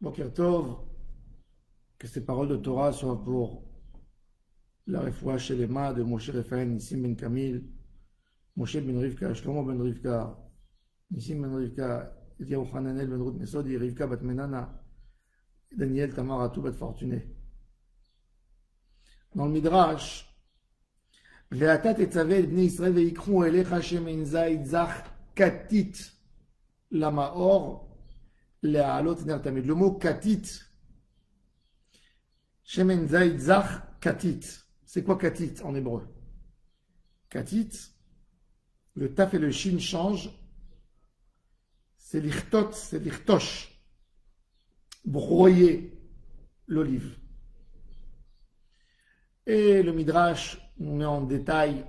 Boker Tov, que ces paroles de Torah soient pour la refoua Shelema de Moshe Raphaël, Nissim Ben Kamil, Moshe Ben Rivka, Shlomo Ben Rivka, Nissim Ben Rivka, Eliyahu Hananel Ben Ruth Mesodi, Rivka Bat Menana, Daniel Tamar Atou Bat Fortuné. Dans le Midrash, Ve'ata tetzaveh et bnei Israël ve'yikru elecha shemen zayit zach katit lamaor le'alot ner tamid. Le mot katit, shemen zayit zach katit. C'est quoi katit en hébreu? Katit, le taf et le shin changent. C'est lichtot, c'est lichtosh. Broyer l'olive. Et le Midrash nous met en détail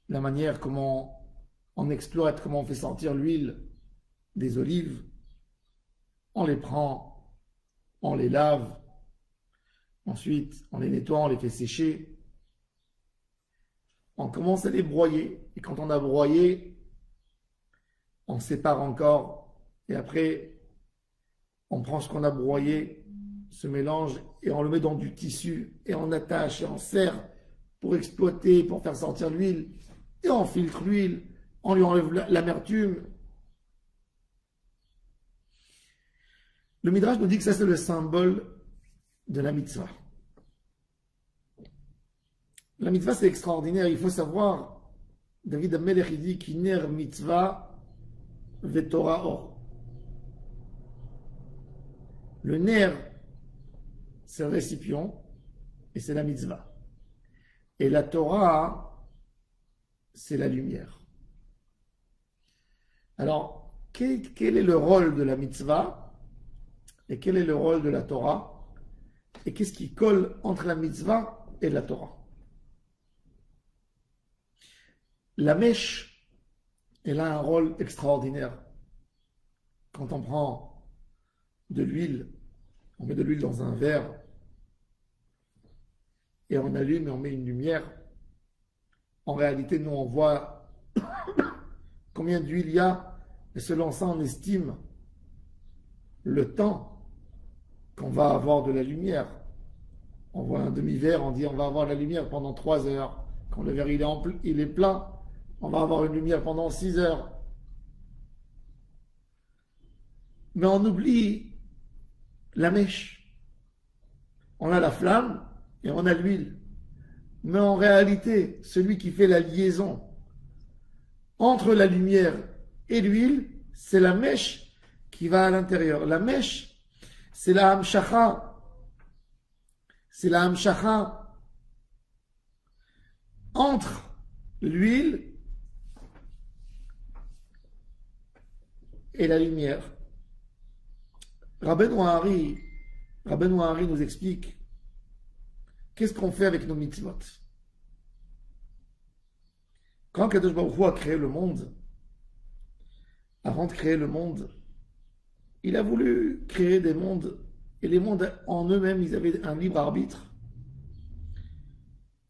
la manière comment on exploite, comment on fait sortir l'huile des olives. On les prend, on les lave, ensuite on les nettoie, on les fait sécher. On commence à les broyer, et quand on a broyé, on sépare encore, et après on prend ce qu'on a broyé, se mélange, et on le met dans du tissu, et on attache, et on serre pour exploiter, pour faire sortir l'huile, et on filtre l'huile, on lui enlève l'amertume. Le Midrash nous dit que ça c'est le symbole de la mitzvah. La mitzvah c'est extraordinaire, il faut savoir, David Amelech il dit Kiner mitzvah ve'torah or. Le ner c'est le récipient et c'est la mitzvah. Et la Torah, c'est la lumière. Alors, quel est le rôle de la mitzvah et quel est le rôle de la Torah et qu'est-ce qui colle entre la mitzvah et la Torah? La mèche, elle a un rôle extraordinaire. Quand on prend de l'huile, on met de l'huile dans un verre et on allume et on met une lumière. En réalité, nous, on voit combien d'huile il y a, et selon ça, on estime le temps qu'on va avoir de la lumière. On voit un demi-verre, on dit on va avoir la lumière pendant 3 heures. Quand le verre il est plein, on va avoir une lumière pendant 6 heures. Mais on oublie la mèche. On a la flamme et on a l'huile. Mais en réalité, celui qui fait la liaison entre la lumière et l'huile, c'est la mèche qui va à l'intérieur. La mèche, c'est la hamshacha. C'est la hamshacha entre l'huile et la lumière. Rabbeinu Hari nous explique qu'est-ce qu'on fait avec nos mitzvot. Quand Kadosh Baruch Hu a créé le monde, avant de créer le monde, il a voulu créer des mondes, et les mondes en eux-mêmes, ils avaient un libre arbitre.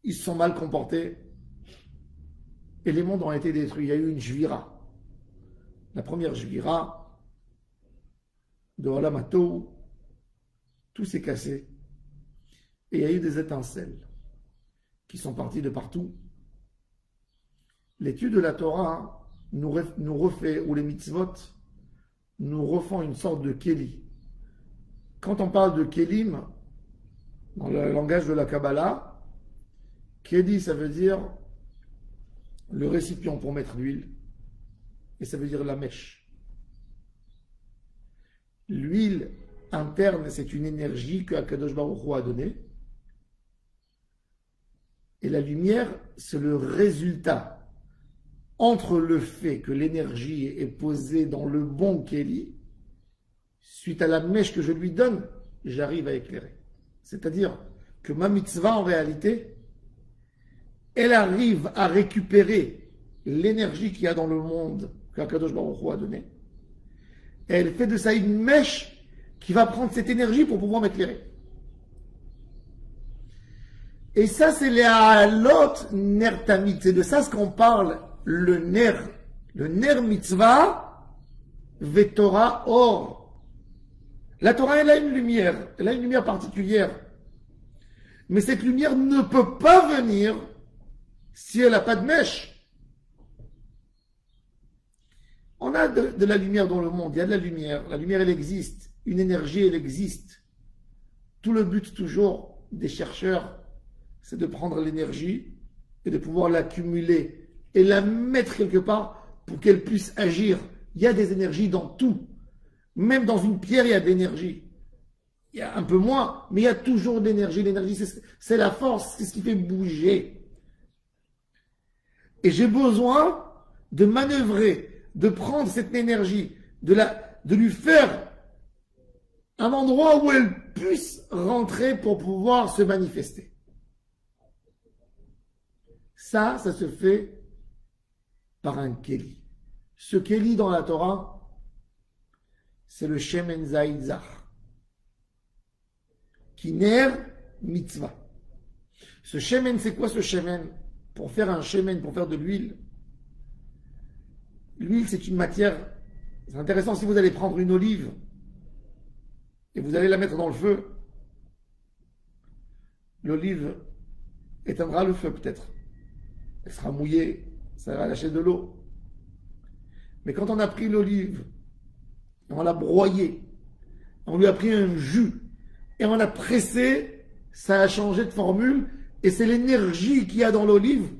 Ils se sont mal comportés, et les mondes ont été détruits. Il y a eu une jvira. La première jvira de Olam HaTohu, tout s'est cassé. Et il y a eu des étincelles qui sont parties de partout. L'étude de la Torah nous refait, ou les mitzvot, nous refont une sorte de kéli. Quand on parle de kélim, dans le langage de la Kabbalah, kéli, ça veut dire le récipient pour mettre l'huile, et ça veut dire la mèche. L'huile interne, c'est une énergie que Akadosh Baruch Hu a donnée. Et la lumière, c'est le résultat entre le fait que l'énergie est posée dans le bon Kéli, suite à la mèche que je lui donne, j'arrive à éclairer. C'est-à-dire que ma mitzvah, en réalité, elle arrive à récupérer l'énergie qu'il y a dans le monde qu'Akadosh Baruch Hu a donnée. Et elle fait de ça une mèche qui va prendre cette énergie pour pouvoir m'éclairer. Et ça, c'est les halot ner tamid. C'est de ça ce qu'on parle, le ner mitzvah, ve'torah or. La Torah, elle a une lumière particulière. Mais cette lumière ne peut pas venir si elle n'a pas de mèche. On a de la lumière dans le monde, il y a de la lumière. La lumière, elle existe. Une énergie, elle existe. Tout le but, toujours, des chercheurs, c'est de prendre l'énergie et de pouvoir l'accumuler et la mettre quelque part pour qu'elle puisse agir. Il y a des énergies dans tout. Même dans une pierre, il y a de l'énergie. Il y a un peu moins, mais il y a toujours de l'énergie. L'énergie, c'est la force, c'est ce qui fait bouger. Et j'ai besoin de manœuvrer, de prendre cette énergie, de lui faire un endroit où elle puisse rentrer pour pouvoir se manifester. Ça se fait par un Keli. Ce Keli dans la Torah, c'est le Shemen Zaïd Zach. Kiner Mitzvah. Ce Shemen, c'est quoi ce Shemen? Pour faire un Shemen, pour faire de l'huile. L'huile, c'est une matière. C'est intéressant si vous allez prendre une olive et vous allez la mettre dans le feu. L'olive éteindra le feu peut-être. Elle sera mouillée, ça va lâcher de l'eau. Mais quand on a pris l'olive, on l'a broyée, on lui a pris un jus et on l'a pressé, ça a changé de formule et c'est l'énergie qu'il y a dans l'olive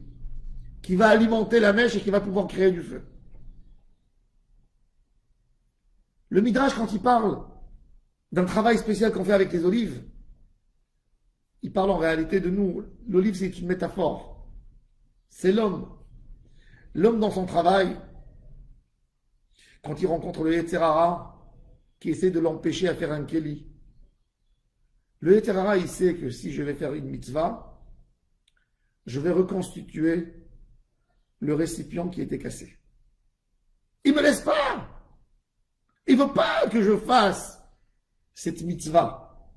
qui va alimenter la mèche et qui va pouvoir créer du feu. Le Midrash, quand il parle d'un travail spécial qu'on fait avec les olives, il parle en réalité de nous. L'olive, c'est une métaphore. C'est l'homme. L'homme dans son travail, quand il rencontre le Yetzer Hara, qui essaie de l'empêcher à faire un Keli. Le Yetzer Hara, il sait que si je vais faire une mitzvah, je vais reconstituer le récipient qui était cassé. Il ne me laisse pas. Il ne veut pas que je fasse cette mitzvah.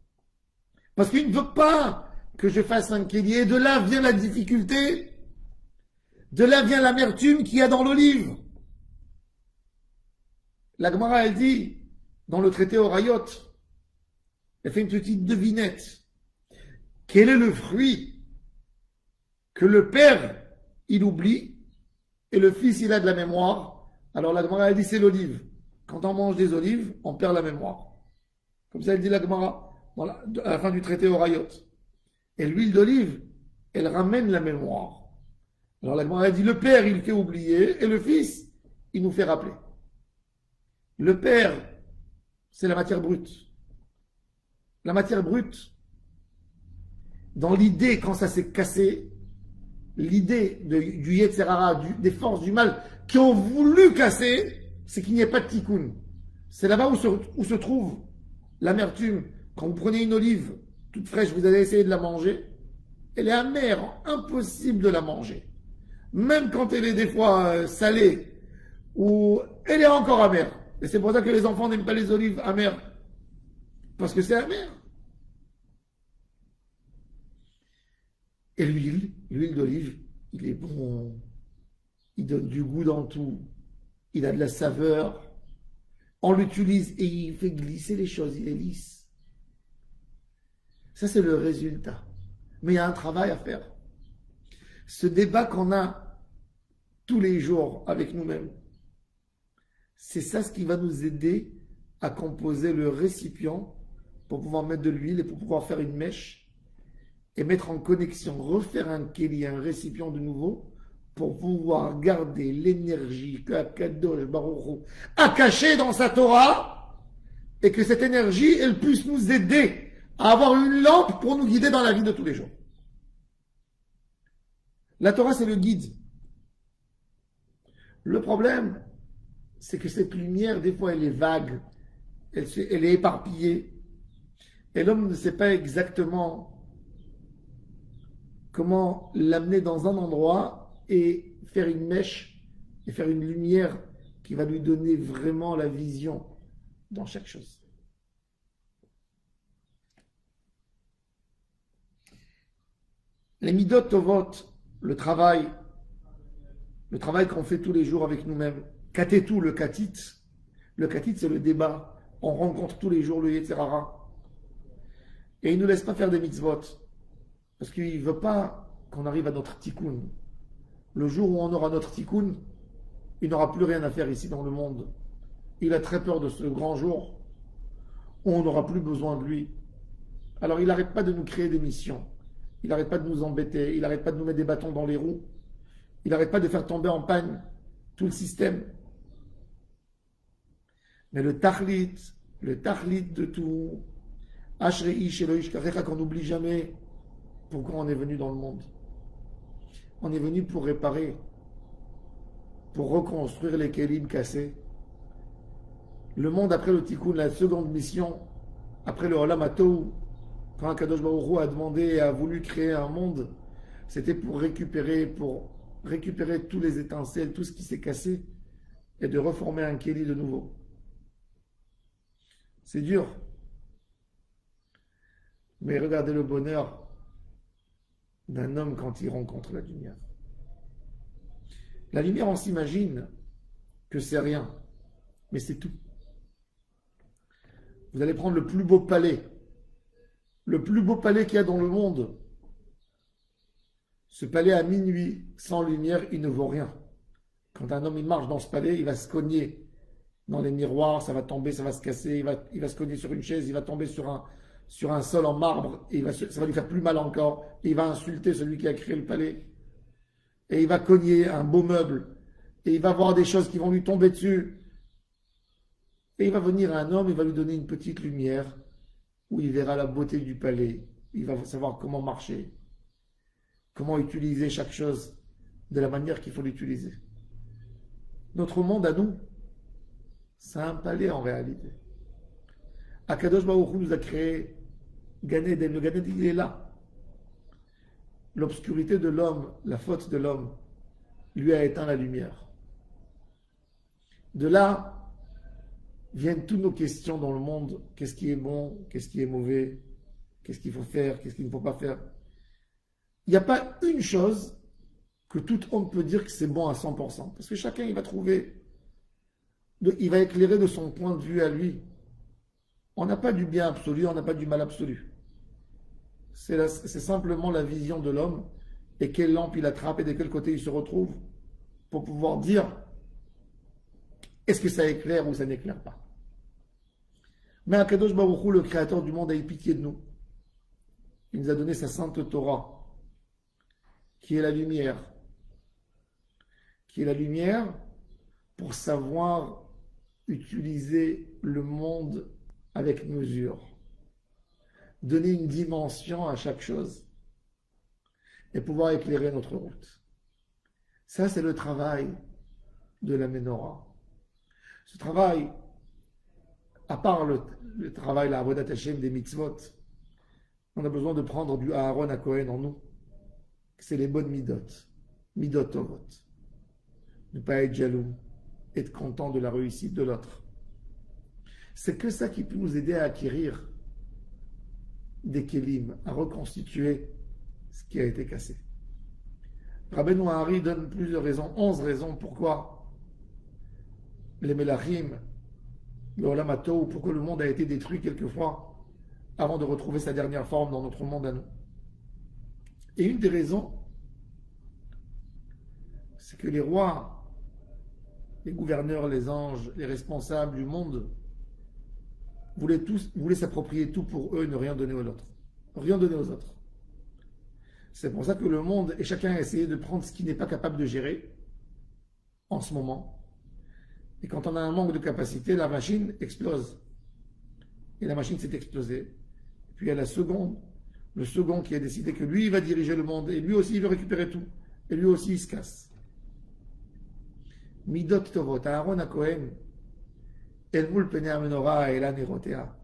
Parce qu'il ne veut pas que je fasse un Keli. Et de là vient la difficulté. De là vient l'amertume qu'il y a dans l'olive. La Gemara, elle dit, dans le traité Horayot, elle fait une petite devinette. Quel est le fruit que le père, il oublie, et le fils, il a de la mémoire? Alors la Gemara, elle dit, c'est l'olive. Quand on mange des olives, on perd la mémoire. Comme ça, elle dit la Gemara, à la fin du traité Horayot. Et l'huile d'olive, elle ramène la mémoire. Alors la Gemara, elle dit, le père, il fait oublier, et le fils, il nous fait rappeler. Le père, c'est la matière brute. La matière brute, dans l'idée, quand ça s'est cassé, l'idée du Yetzer Hara, des forces du mal qui ont voulu casser, c'est qu'il n'y ait pas de tikkun. C'est là-bas où se trouve l'amertume. Quand vous prenez une olive toute fraîche, vous allez essayer de la manger, elle est amère, impossible de la manger. Même quand elle est des fois salée, ou elle est encore amère. Et c'est pour ça que les enfants n'aiment pas les olives amères. Parce que c'est amer. Et l'huile d'olive, il est bon. Il donne du goût dans tout. Il a de la saveur. On l'utilise et il fait glisser les choses. Il est lisse. Ça, c'est le résultat. Mais il y a un travail à faire. Ce débat qu'on a tous les jours avec nous-mêmes, c'est ça ce qui va nous aider à composer le récipient pour pouvoir mettre de l'huile et pour pouvoir faire une mèche et mettre en connexion, refaire un Keli, un récipient de nouveau pour pouvoir garder l'énergie que Akadosh Baruch Hu a cachée dans sa Torah et que cette énergie, elle puisse nous aider à avoir une lampe pour nous guider dans la vie de tous les jours. La Torah, c'est le guide. Le problème, c'est que cette lumière, des fois, elle est vague, elle est éparpillée, et l'homme ne sait pas exactement comment l'amener dans un endroit et faire une mèche, et faire une lumière qui va lui donner vraiment la vision dans chaque chose. Les midot tovot, le travail qu'on fait tous les jours avec nous-mêmes. Katetu, le katit, c'est le débat On rencontre tous les jours le Yetzer Hara. Et il ne nous laisse pas faire des mitzvot. Parce qu'il ne veut pas qu'on arrive à notre tikkun. Le jour où on aura notre tikkun, il n'aura plus rien à faire ici dans le monde. Il a très peur de ce grand jour où on n'aura plus besoin de lui. Alors il n'arrête pas de nous créer des missions. Il n'arrête pas de nous embêter. Il n'arrête pas de nous mettre des bâtons dans les roues. Il n'arrête pas de faire tomber en panne tout le système. Mais le tachlit de tout, Ashrei Sheloish Karecha, qu'on n'oublie jamais pourquoi on est venu dans le monde. On est venu pour réparer, pour reconstruire les kelim cassés. Le monde après le tikkun, la seconde mission, après le Olam HaTohu, quand Akadosh Baruch Hu a demandé et a voulu créer un monde, c'était pour récupérer tous les étincelles, tout ce qui s'est cassé, et de reformer un keli de nouveau. C'est dur. Mais regardez le bonheur d'un homme quand il rencontre la lumière. La lumière, on s'imagine que c'est rien, mais c'est tout. Vous allez prendre le plus beau palais qu'il y a dans le monde. Ce palais à minuit, sans lumière, il ne vaut rien. Quand un homme il marche dans ce palais, il va se cogner dans les miroirs, ça va tomber, ça va se casser, il va se cogner sur une chaise, il va tomber sur un sol en marbre, et ça va lui faire plus mal encore, et il va insulter celui qui a créé le palais, et il va cogner un beau meuble, et il va voir des choses qui vont lui tomber dessus, et il va venir un homme, il va lui donner une petite lumière, où il verra la beauté du palais, il va savoir comment marcher, comment utiliser chaque chose de la manière qu'il faut l'utiliser. Notre monde à nous, c'est un palais en réalité. Akadosh Baruch Hu nous a créé Gan Eden. Le Gan Eden, il est là. L'obscurité de l'homme, la faute de l'homme, lui a éteint la lumière. De là viennent toutes nos questions dans le monde. Qu'est-ce qui est bon? Qu'est-ce qui est mauvais? Qu'est-ce qu'il faut faire? Qu'est-ce qu'il ne faut pas faire? Il n'y a pas une chose que tout homme peut dire que c'est bon à 100%. Parce que chacun, il va trouver, il va éclairer de son point de vue à lui. On n'a pas du bien absolu, on n'a pas du mal absolu. C'est simplement la vision de l'homme et quelle lampe il attrape et de quel côté il se retrouve pour pouvoir dire est-ce que ça éclaire ou ça n'éclaire pas. Mais Akadosh Baruch Hu, le créateur du monde, a eu pitié de nous. Il nous a donné sa sainte Torah, qui est la lumière. Qui est la lumière pour savoir utiliser le monde avec mesure. Donner une dimension à chaque chose et pouvoir éclairer notre route. Ça, c'est le travail de la Ménorah. Ce travail, à part le travail, la Avodat Hashem des mitzvot, on a besoin de prendre du Aaron à Cohen en nous. C'est les bonnes midot, midot tovot. Ne pas être jaloux, être content de la réussite de l'autre. C'est que ça qui peut nous aider à acquérir des kelim, à reconstituer ce qui a été cassé. Rabbeinu Hari donne plusieurs raisons, 11 raisons pourquoi les Melachim, le Olam HaTohu, pourquoi le monde a été détruit quelquefois avant de retrouver sa dernière forme dans notre monde à nous. Et une des raisons, c'est que les rois, les gouverneurs, les anges, les responsables du monde voulaient s'approprier tout pour eux et ne rien donner aux autres. Rien donner aux autres. C'est pour ça que le monde, et chacun a essayé de prendre ce qu'il n'est pas capable de gérer en ce moment. Et quand on a un manque de capacité, la machine explose. Et la machine s'est explosée. Puis il y a le second qui a décidé que lui, il va diriger le monde, et lui aussi, il veut récupérer tout. Et lui aussi, il se casse. Midot Tovot, Aaron à Cohen, Elmul Penei Menorah et Elan Erotea.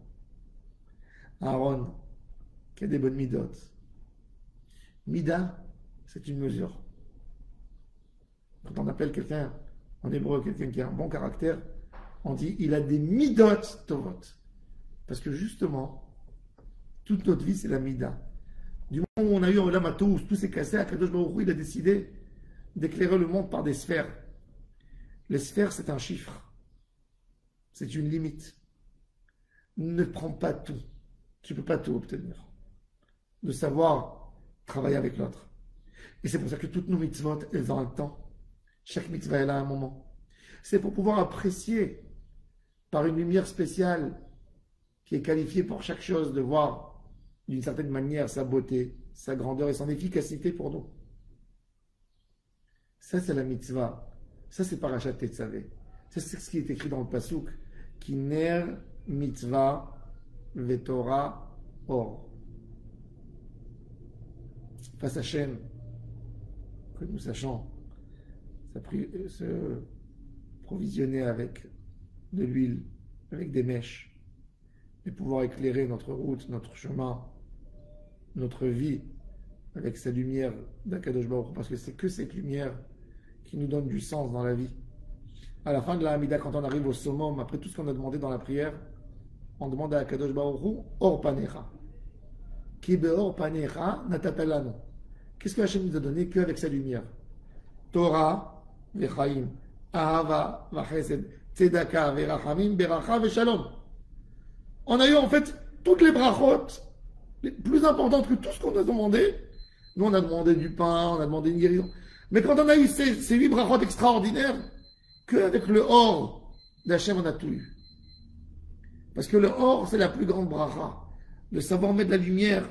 Aaron, qui a des bonnes midot. Mida, c'est une mesure. Quand on appelle quelqu'un, en hébreu, quelqu'un qui a un bon caractère, on dit il a des midot tovot. Parce que justement, toute notre vie, c'est la mida. Du moment où on a eu un Olam HaTohu, où tout s'est cassé, Akadosh Baruch Hu, il a décidé d'éclairer le monde par des sphères. Les sphères, c'est un chiffre. C'est une limite. ne prends pas tout. Tu ne peux pas tout obtenir. De savoir travailler avec l'autre. Et c'est pour ça que toutes nos mitzvot, elles ont un temps. Chaque mitzvah, elle a un moment. C'est pour pouvoir apprécier par une lumière spéciale qui est qualifiée pour chaque chose, de voir d'une certaine manière sa beauté, sa grandeur et son efficacité pour nous. Ça, c'est la mitzvah. Ça, c'est Parashat Tetzavé. Ça, c'est ce qui est écrit dans le Pasuk. Kiner mitzvah vetora or. Face à Hachem, que nous sachions se provisionner avec de l'huile, avec des mèches, et pouvoir éclairer notre route, notre chemin, notre vie, avec sa lumière d'Akadosh Baruch Hu, parce que c'est que cette lumière qui nous donne du sens dans la vie. À la fin de la Hamida, quand on arrive au summum, après tout ce qu'on a demandé dans la prière, on demande à Akadosh Baruch Hu, Or Panecha. Ki be'or panecha natatalano. Qu'est-ce que Hachem nous a donné qu'avec sa lumière? Torah vechaim, ahava vachesed, tzedaka verachamim, beracha veshalom. On a eu en fait toutes les brachot, les plus importantes que tout ce qu'on a demandé. Nous, on a demandé du pain, on a demandé une guérison. Mais quand on a eu ces 8 brachot extraordinaires, qu'avec le or d'Hachem, on a tout eu. Parce que le or, c'est la plus grande bracha. De savoir mettre la lumière,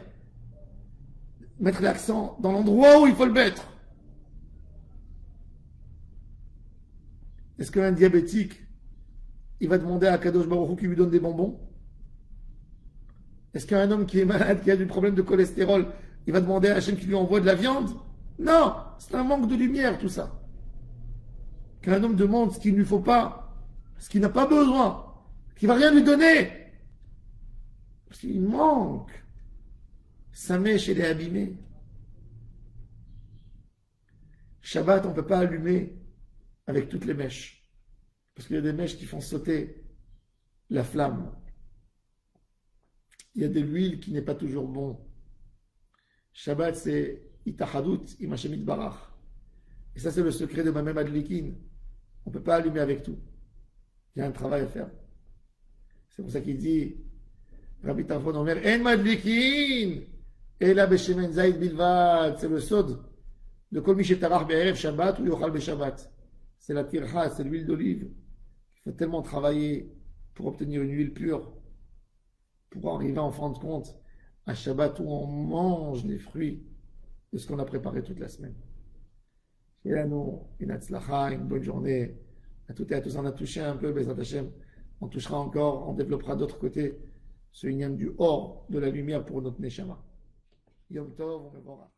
mettre l'accent dans l'endroit où il faut le mettre. Est-ce qu'un diabétique, il va demander à Kadosh Baruch Hu qui lui donne des bonbons? Est-ce qu'un homme qui est malade, qui a du problème de cholestérol, il va demander à Hachem qui lui envoie de la viande? Non, c'est un manque de lumière tout ça. Qu'un homme demande ce qu'il ne lui faut pas, ce qu'il n'a pas besoin, qu'il ne va rien lui donner. Parce qu'il manque. Sa mèche, elle est abîmée. Shabbat, on ne peut pas allumer avec toutes les mèches. Parce qu'il y a des mèches qui font sauter la flamme. Il y a de l'huile qui n'est pas toujours bon. Shabbat, c'est Itahadut im Hashem Yitbarach. Et ça, c'est le secret de Mamem Adlikin. On ne peut pas allumer avec tout. Il y a un travail à faire. C'est pour ça qu'il dit, Rabbi Tarfon Omer, En Madlikin, Ela Beshemen Zaid Bilvad. C'est le sod de Kol Mishetarach Be'erev Shabbat ou Yochal Be'Shabbat. C'est la tircha, c'est l'huile d'olive. Il faut tellement travailler pour obtenir une huile pure, pour arriver en fin de compte à Shabbat où on mange les fruits de ce qu'on a préparé toute la semaine. Et là, nous, une bonne journée à toutes et à tous. On a touché un peu, Bezat Hashem. On touchera encore, on développera d'autres côtés ce igname du or, de la lumière pour notre Neshama. Yom Tov, on me verra.